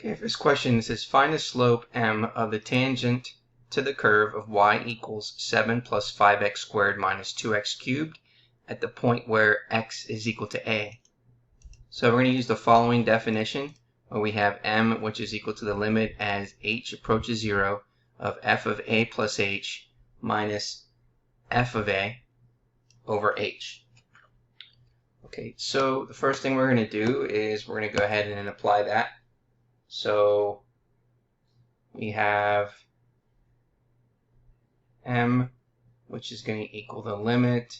Okay, for this question, it says find the slope m of the tangent to the curve of y equals 7 plus 5x squared minus 2x cubed at the point where x is equal to a. So we're going to use the following definition, where we have m, which is equal to the limit as h approaches 0 of f of a plus h minus f of a over h. Okay, so the first thing we're going to do is we're going to go ahead and apply that. So we have m, which is going to equal the limit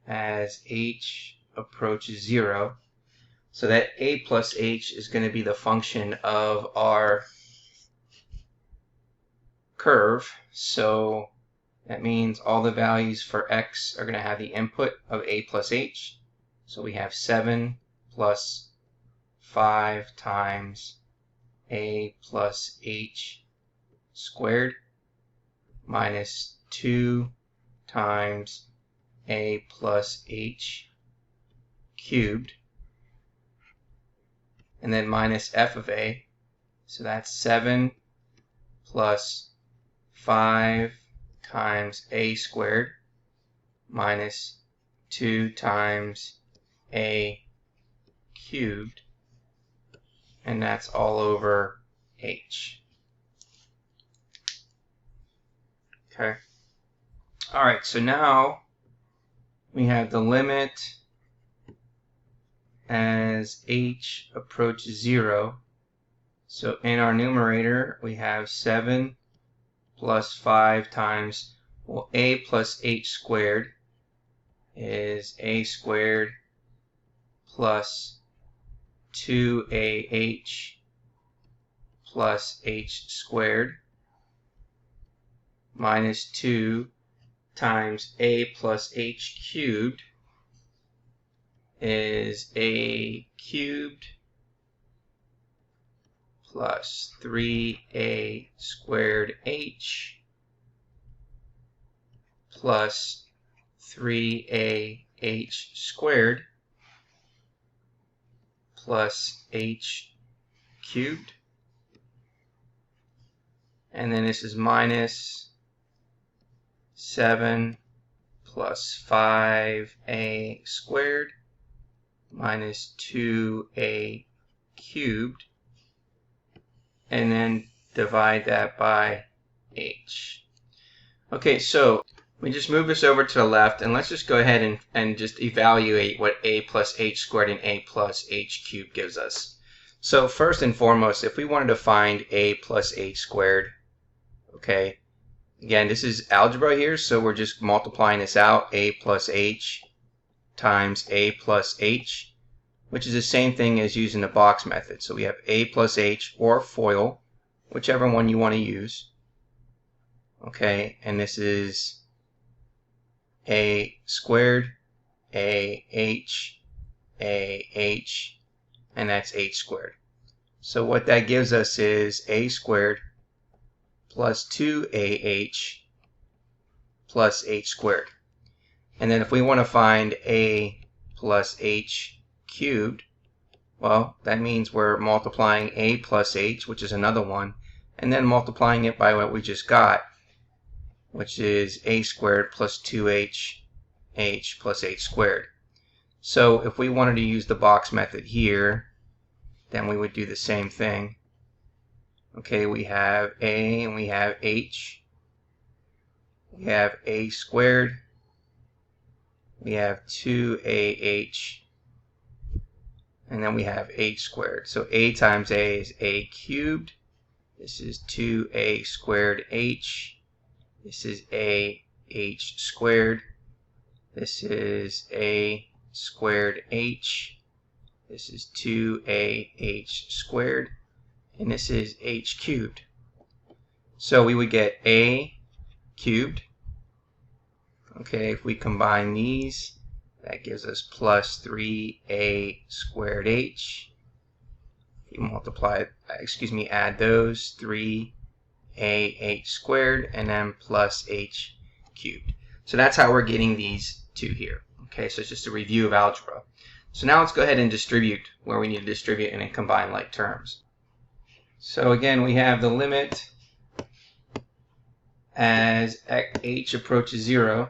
as h approaches 0. So that a plus h is going to be the function of our curve. So that means all the values for x are going to have the input of a plus h. So we have 7 plus 5 times a plus h squared minus 2 times a plus h cubed, and then minus f of a. So that's 7 plus 5 times a squared minus 2 times a cubed, and that's all over h. Okay. Alright, so now we have the limit as h approaches 0. So in our numerator we have 7 plus 5 times, well, a plus h squared is a squared plus 2ah plus h squared minus 2 times a plus h cubed is a cubed plus 3a squared h plus 3a h squared plus h cubed, and then this is minus 7 plus 5a squared minus 2a cubed, and then divide that by h. Okay, so we just move this over to the left, and let's just go ahead and just evaluate what a plus h squared and a plus h cubed gives us. So first and foremost, if we wanted to find a plus h squared, okay, again, this is algebra here, so we're just multiplying this out, a plus h times a plus h, which is the same thing as using the box method. So we have a plus h or FOIL, whichever one you want to use. Okay, and this is a squared, a h, and that's h squared. So what that gives us is a squared plus 2ah plus h squared. And then if we want to find a plus h cubed, well, that means we're multiplying a plus h, which is another one, and then multiplying it by what we just got, which is a squared plus 2h plus h squared. So if we wanted to use the box method here, then we would do the same thing. Okay, we have a and we have h. We have a squared. We have 2ah. And then we have h squared. So a times a is a cubed. This is 2a squared h. This is a h squared. This is a squared h. This is 2a h squared. And this is h cubed. So we would get a cubed. Okay, if we combine these, that gives us plus 3a squared h. If you add those, 3a h squared, and then plus h cubed. So that's how we're getting these two here. Okay, so it's just a review of algebra. So now let's go ahead and distribute where we need to distribute and then combine like terms. So again, we have the limit as h approaches 0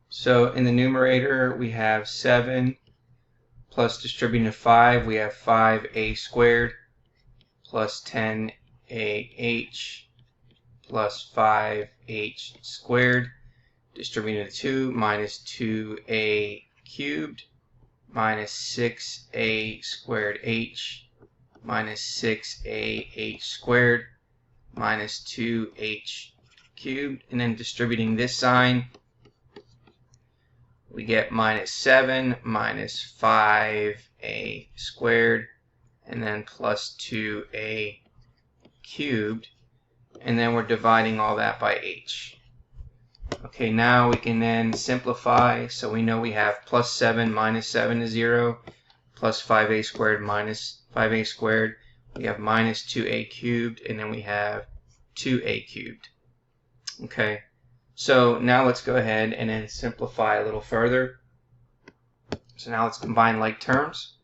So in the numerator we have 7 plus distributing to 5, we have 5a squared plus 10ah plus 5h squared. Distributing to 2 minus 2a cubed minus 6a squared h minus 6ah squared minus 2h cubed. And then distributing this sign, we get minus 7 minus 5a squared and then plus 2a cubed, and then we're dividing all that by h. Okay, now we can then simplify, so we know we have plus 7 minus 7 is 0, plus 5a squared minus 5a squared, we have minus 2a cubed, and then we have 2a cubed. Okay, so now let's go ahead and then simplify a little further. So now let's combine like terms.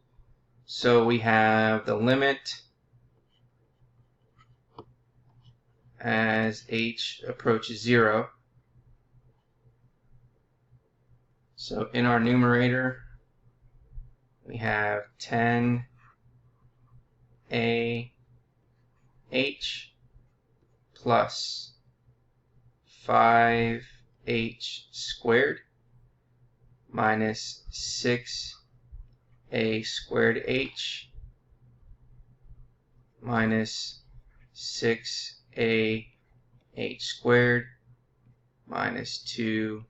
So we have the limit as h approaches 0. So in our numerator, we have 10ah plus 5h squared minus 6a squared h minus 6ah squared minus 2h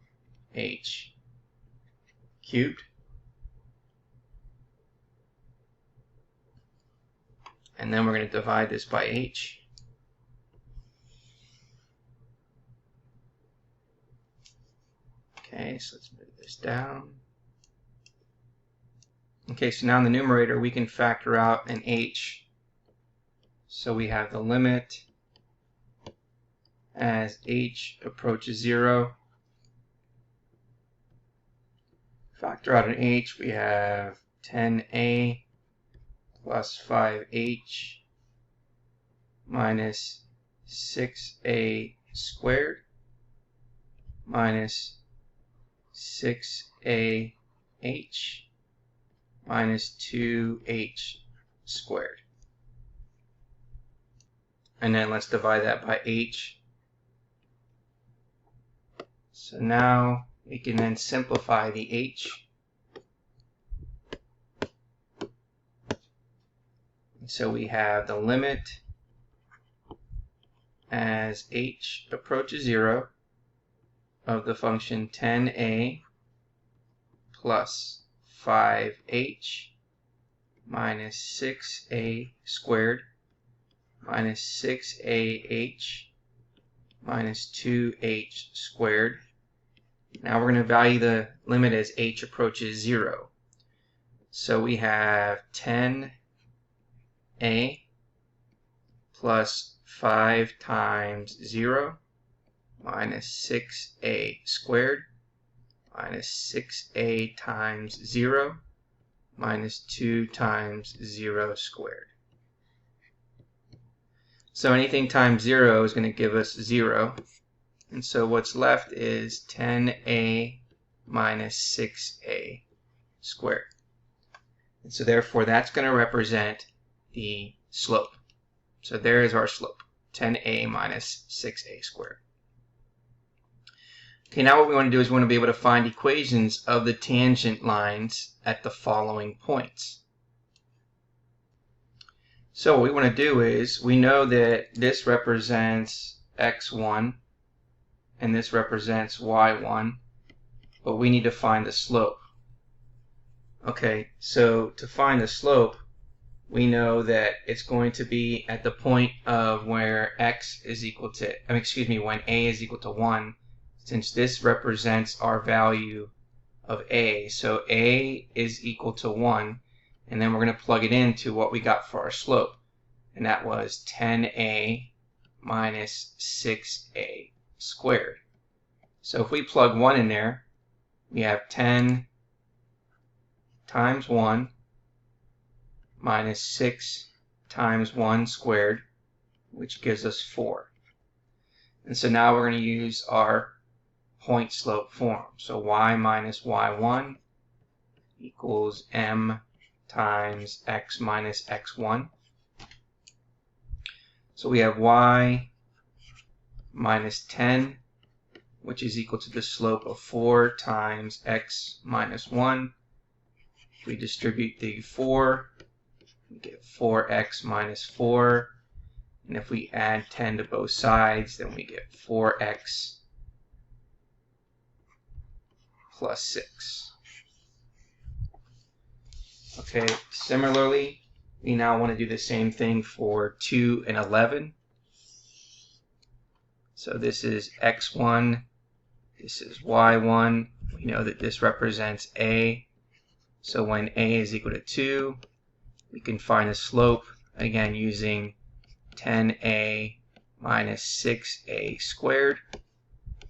cubed. And then we're going to divide this by h. Okay, so let's move this down. Okay, so now in the numerator we can factor out an h. So we have the limit as h approaches 0. Factor out an h, we have 10a plus 5h minus 6a squared minus 6ah minus 2h squared. And then let's divide that by h. So now we can then simplify the h. So we have the limit as h approaches 0 of the function 10a plus 5h minus 6a squared minus 6ah minus 2h squared. Now we're going to value the limit as h approaches 0. So we have 10a plus 5 times 0 minus 6a squared minus 6a times 0 minus 2 times 0 squared. So anything times 0 is going to give us 0. And so what's left is 10a minus 6a squared. And so therefore that's going to represent the slope. So there is our slope, 10a minus 6a squared. Okay, now what we want to do is we want to be able to find equations of the tangent lines at the following points. So what we want to do is, we know that this represents x1 and this represents y1, but we need to find the slope. Okay, so to find the slope, we know that it's going to be at the point of where x is equal to, when a is equal to 1, since this represents our value of a. So a is equal to 1, and then we're going to plug it into what we got for our slope. and that was 10a minus 6a squared. So if we plug 1 in there, we have 10 times 1 minus 6 times 1 squared, which gives us 4. And so now we're going to use our point slope form. So y minus y1 equals m times x minus x1. So we have y minus 10, which is equal to the slope of 4 times x minus 1. If we distribute the 4, we get 4x minus 4. And if we add 10 to both sides, then we get 4x plus 6. Okay, similarly, we now want to do the same thing for 2 and 11. So this is x1, this is y1. We know that this represents a. So when a is equal to 2, we can find the slope, again, using 10a minus 6a squared.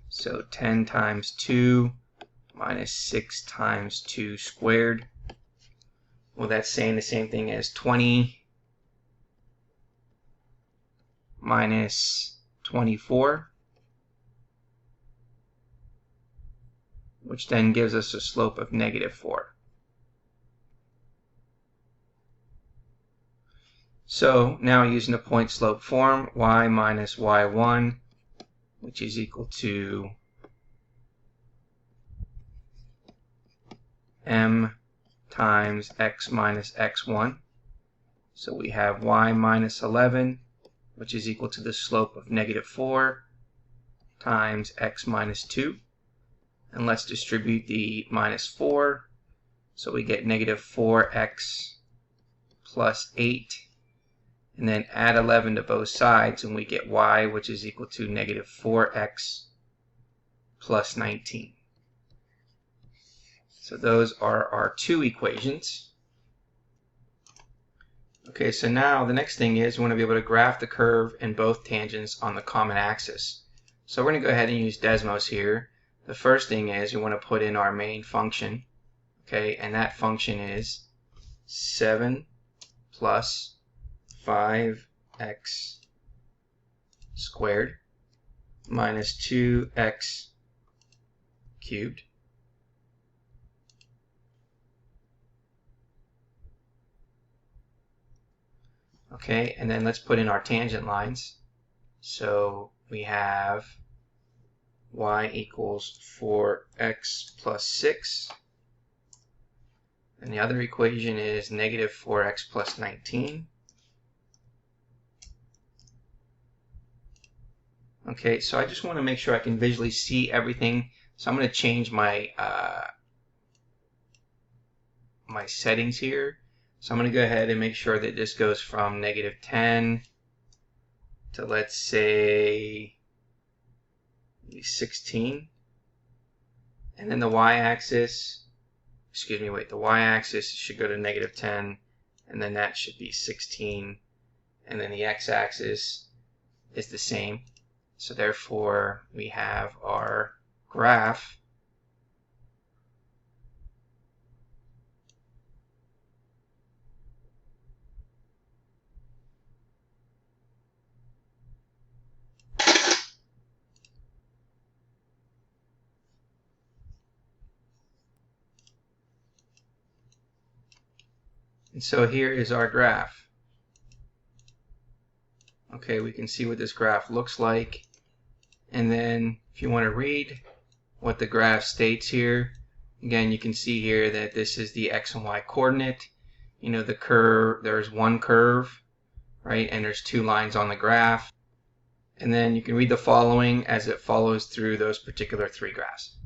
So 10 times 2 minus 6 times 2 squared. Well, that's saying the same thing as 20 minus 24, which then gives us a slope of negative 4. So now using the point slope form, y minus y1, which is equal to m times x minus x1. So we have y minus 11, which is equal to the slope of negative 4 times x minus 2. And let's distribute the minus 4. So we get negative 4x plus 8. And then add 11 to both sides, and we get y, which is equal to negative 4x plus 19. So those are our two equations. Okay, so now the next thing is we want to be able to graph the curve and both tangents on the common axis. So we're going to go ahead and use Desmos here. The first thing is we want to put in our main function. Okay, and that function is 7 plus 5x squared minus 2x cubed. Okay, and then let's put in our tangent lines. So we have y equals 4x plus 6. And the other equation is negative 4x plus 19. Okay, so I just want to make sure I can visually see everything. So I'm going to change my my settings here. So I'm going to go ahead and make sure that this goes from negative 10 to, let's say, 16. And then the y-axis, the y-axis should go to negative 10, and then that should be 16. And then the x-axis is the same. So therefore, we have our graph and so here is our graph. Okay, we can see what this graph looks like. And then if you want to read what the graph states here, again, you can see here that this is the x and y coordinate. You know, the curve, there's one curve, right? And there's two lines on the graph. And then you can read the following as it follows through those particular three graphs.